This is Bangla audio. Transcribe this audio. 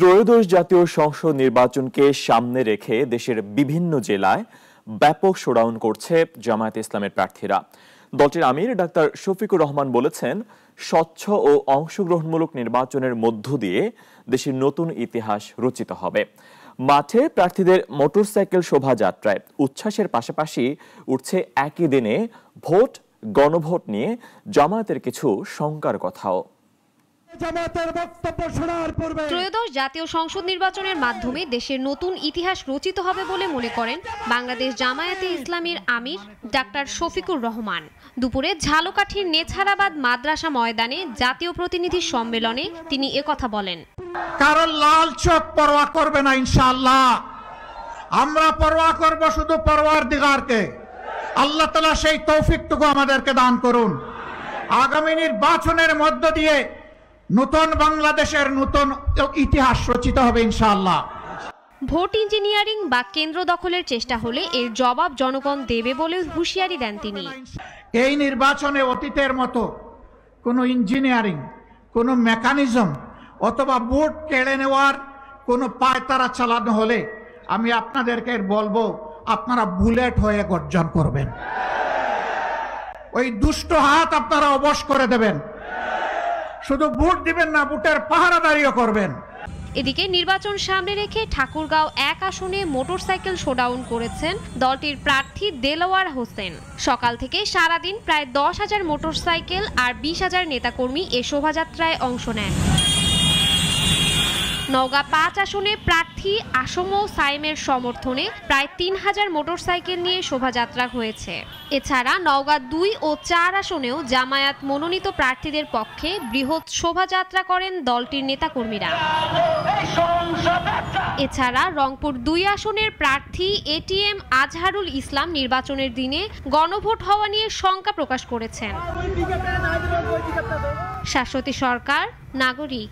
ত্রয়োদশ জাতীয় সংসদ নির্বাচনকে সামনে রেখে দেশের বিভিন্ন জেলায় ব্যাপক শোডাউন করছে জামায়াতে ইসলামের প্রার্থীরা। দলটির আমির ডাক্তার শফিকুর রহমান বলেছেন, স্বচ্ছ ও অংশগ্রহণমূলক নির্বাচনের মধ্য দিয়ে দেশের নতুন ইতিহাস রচিত হবে। মাঠে প্রার্থীদের মোটরসাইকেল শোভাযাত্রায় উচ্ছ্বাসের পাশাপাশি উঠছে একই দিনে ভোট গণভোট নিয়ে জামায়াতের কিছু শঙ্কার কথাও। ত্রয়োদশ জাতীয় সংসদ নির্বাচনের মাধ্যমে দেশের নতুন ইতিহাস রচিত হবে বলে মনে করেন বাংলাদেশ জামায়াতে ইসলামীর আমির ডাক্তার শফিকুর রহমান। দুপুরে ঝালকাঠির নেছারাবাদ মাদ্রাসা ময়দানে জাতীয় প্রতিনিধি সম্মেলনে তিনি একথা বলেন। কারণ লাল চোখ পরোয়া করবে না ইনশাআল্লাহ, আমরা পরোয়া করব শুধু পরওয়ারদিগারকে। আল্লাহ তাআলা সেই তৌফিকটুকু আমাদেরকে দান করুন। আগামী নির্বাচনের মধ্য দিয়ে নতুন বাংলাদেশের নতুন ইতিহাস রচিত হবে ইনশাআল্লাহ। ভোট ইঞ্জিনিয়ারিং বা কেন্দ্র দখলের চেষ্টা হলে এর জবাব জনগণ দেবে বলে হুঁশিয়ারি দেন তিনি। এই নির্বাচনে অতীতের মতো কোনো ইঞ্জিনিয়ারিং, কোনো মেকানিজম অথবা ভোট কেড়ে নেওয়ার কোনো পায়তারা চালানো হলে আমি আপনাদেরকে বলবো, আপনারা বুলেট হয়ে গর্জন করবেন। ওই দুষ্ট হাত আপনারা অবশ করে দেবেন। শুধু ভোট দিবেন না, ভোটের পাহারাদারিও করবেন। এদিকে নির্বাচন সামনে রেখে ঠাকুরগাঁও 1 আসনে মোটরসাইকেল শোডাউন করেছেন দলটির প্রার্থী দেলোয়ার হোসেন। সকাল থেকে সারাদিন প্রায় 10,000 মোটরসাইকেল আর 20,000 নেতাকর্মী এ শোভাযাত্রায় অংশ নেন। নওগাঁ 5 আসনে প্রার্থী আসম সাইমের সমর্থনে প্রায় 3,000 মোটরসাইকেল নিয়ে শোভাযাত্রা হয়েছে। এছাড়া নওগাঁ 2 ও 4 আসনেও জামায়াত মনোনীত প্রার্থীদের পক্ষে বৃহৎ শোভাযাত্রা করেন দলটির নেতাকর্মীরা। এছাড়া রংপুর 2 আসনের প্রার্থী এটিএম আজহারুল ইসলাম নির্বাচনের দিনে গণভোট হওয়া নিয়ে শঙ্কা প্রকাশ করেছেন। শাশ্বতী সরকার, নাগরিক।